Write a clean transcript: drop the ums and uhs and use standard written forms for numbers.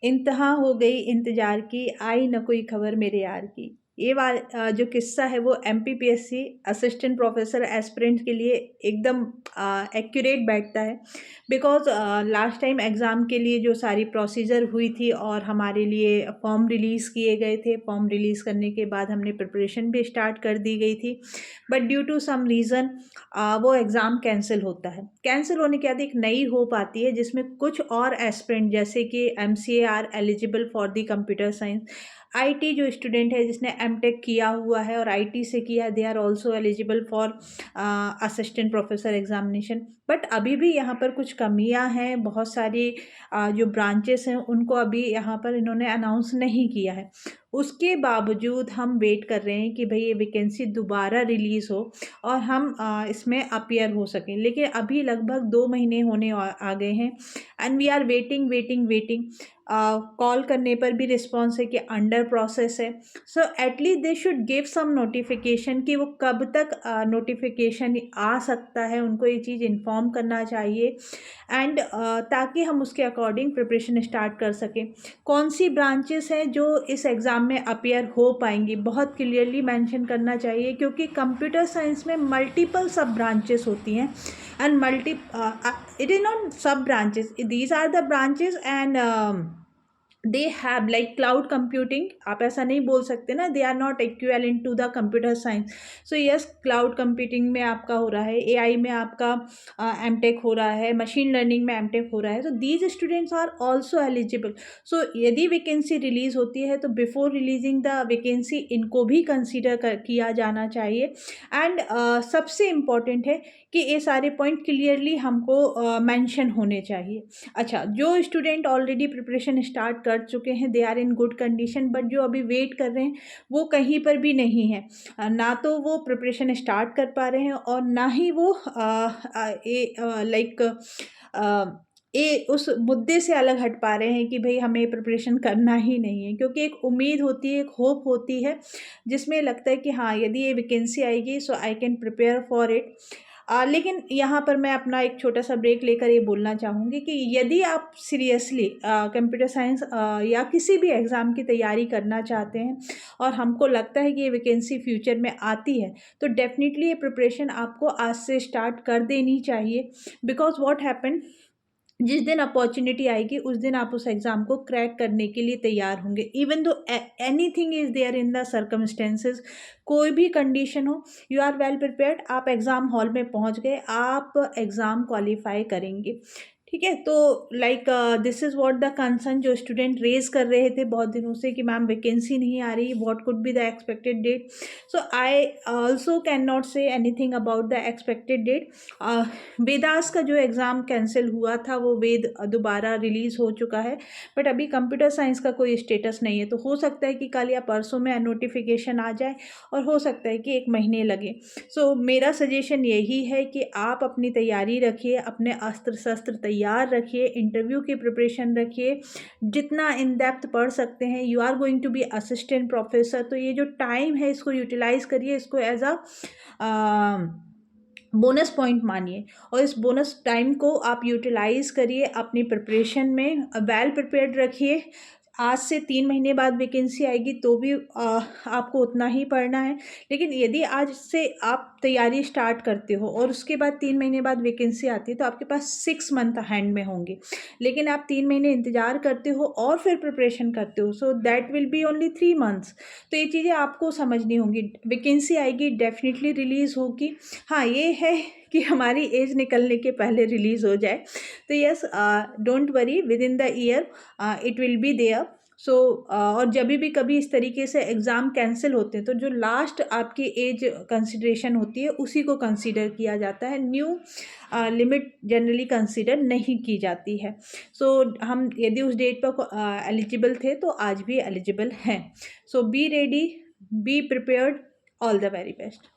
इंतहा हो गई इंतजार की, आई न कोई खबर मेरे यार की। ये जो किस्सा है वो एमपीपीएससी असिस्टेंट प्रोफेसर एस्पिरेंट के लिए एकदम एक्यूरेट बैठता है। बिकॉज लास्ट टाइम एग्ज़ाम के लिए जो सारी प्रोसीजर हुई थी और हमारे लिए फॉर्म रिलीज़ किए गए थे, फॉर्म रिलीज़ करने के बाद हमने प्रिपरेशन भी स्टार्ट कर दी गई थी, but due to some reason वो एग्ज़ाम कैंसिल होता है। कैंसिल होने के बाद एक नई होप आती है जिसमें कुछ और एस्पिरेंट जैसे कि MCA are eligible for the computer science. IT जो स्टूडेंट है जिसने एमटेक किया हुआ है और आईटी से किया है, they are also eligible for assistant professor examination. But अभी भी यहाँ पर कुछ कमियाँ हैं, बहुत सारी जो ब्रांचेस हैं उनको अभी यहाँ पर इन्होंने अनाउंस नहीं किया है। उसके बावजूद हम वेट कर रहे हैं कि भाई ये वैकेंसी दोबारा रिलीज़ हो और हम इसमें अपीयर हो सकें। लेकिन अभी लगभग 2 महीने होने आ गए हैं and we are waiting waiting waiting. Call करने पर भी रिस्पॉन्स है कि अंडर प्रोसेस है। So at least they should give some notification कि वो कब तक नोटिफिकेशन आ सकता है, उनको ये चीज़ इन्फॉर्म करना चाहिए एंड ताकि हम उसके अकॉर्डिंग प्रिपरेशन स्टार्ट कर सकें। कौन सी ब्रांचेस हैं जो इस एग्ज़ाम में अपीयर हो पाएंगी, बहुत क्लियरली मेंशन करना चाहिए, क्योंकि कंप्यूटर साइंस में मल्टीपल सब ब्रांचेस होती हैं and it is not sub branches, these are the branches and they have like cloud computing. आप ऐसा नहीं बोल सकते ना, they are not equivalent to the computer science. So yes, cloud computing में आपका हो रहा है, एआई में आपका एमटेक हो रहा है, मशीन लर्निंग में एमटेक हो रहा है। So these students are also eligible. So यदि वैकेंसी रिलीज होती है तो बिफोर रिलीजिंग द वैकेंसी इनको भी कंसिडर किया जाना चाहिए। एंड सबसे इम्पॉर्टेंट है कि ये सारे पॉइंट क्लियरली हमको मेंशन होने चाहिए। अच्छा, जो स्टूडेंट ऑलरेडी प्रिपरेशन स्टार्ट कर चुके हैं they are in good condition, but जो अभी वेट कर रहे हैं वो कहीं पर भी नहीं है। ना तो वो प्रिपरेशन स्टार्ट कर पा रहे हैं और ना ही वो लाइक ये उस मुद्दे से अलग हट पा रहे हैं कि भाई हमें प्रिपरेशन करना ही नहीं है। क्योंकि एक उम्मीद होती है, एक होप होती है जिसमें लगता है कि हाँ, यदि ये वैकेंसी आएगी so I can prepare for it. लेकिन यहाँ पर मैं अपना एक छोटा सा ब्रेक लेकर ये बोलना चाहूँगी कि यदि आप सीरियसली कंप्यूटर साइंस या किसी भी एग्ज़ाम की तैयारी करना चाहते हैं और हमको लगता है कि ये वैकेंसी फ्यूचर में आती है, तो डेफिनेटली ये प्रिपरेशन आपको आज से स्टार्ट कर देनी चाहिए। बिकॉज व्हाट हैपन, जिस दिन अपॉर्चुनिटी आएगी उस दिन आप उस एग्ज़ाम को क्रैक करने के लिए तैयार होंगे। Even though anything is there in the circumstances, कोई भी कंडीशन हो, यू आर वेल प्रिपेयर्ड। आप एग्ज़ाम हॉल में पहुंच गए, आप एग्ज़ाम क्वालिफाई करेंगे। ठीक है, तो like this is what the concern जो स्टूडेंट रेज कर रहे थे बहुत दिनों से कि मैम वैकेंसी नहीं आ रही, what could be the expected date. So I also can not say anything about the expected date. Vedas का जो एग्ज़ाम कैंसिल हुआ था वो वेद दोबारा रिलीज़ हो चुका है, बट अभी कंप्यूटर साइंस का कोई स्टेटस नहीं है। तो हो सकता है कि कल या परसों में नोटिफिकेशन आ जाए और हो सकता है कि 1 महीने लगे। सो मेरा सजेशन यही है कि आप अपनी तैयारी रखिए, अपने अस्त्र शस्त्र तैयार रखिए, इंटरव्यू की प्रिपरेशन रखिए, जितना इन डेप्थ पढ़ सकते हैं। You are going to be assistant professor, तो ये जो टाइम है इसको यूटिलाइज करिए, इसको एज अ बोनस पॉइंट मानिए और इस बोनस टाइम को आप यूटिलाइज करिए अपनी प्रिपरेशन में। वेल प्रिपेयर्ड रखिए। आज से 3 महीने बाद वैकेंसी आएगी तो भी आपको उतना ही पढ़ना है। लेकिन यदि आज से आप तैयारी स्टार्ट करते हो और उसके बाद 3 महीने बाद वैकेंसी आती है तो आपके पास 6 मंथ हैंड में होंगे। लेकिन आप 3 महीने इंतजार करते हो और फिर प्रिपरेशन करते हो, so that will be only 3 months. तो ये चीज़ें आपको समझनी होंगी। वैकेंसी आएगी, डेफिनेटली रिलीज़ होगी। हाँ, ये है कि हमारी एज निकलने के पहले रिलीज़ हो जाए। तो yes, don't worry, within the year it will be there. So और जब भी कभी इस तरीके से एग्ज़ाम कैंसिल होते हैं तो जो लास्ट आपकी एज कंसिडरेशन होती है उसी को कंसीडर किया जाता है। न्यू लिमिट जनरली कंसीडर नहीं की जाती है। सो हम यदि उस डेट पर एलिजिबल थे तो आज भी एलिजिबल हैं। So be ready, be prepared, all the very best.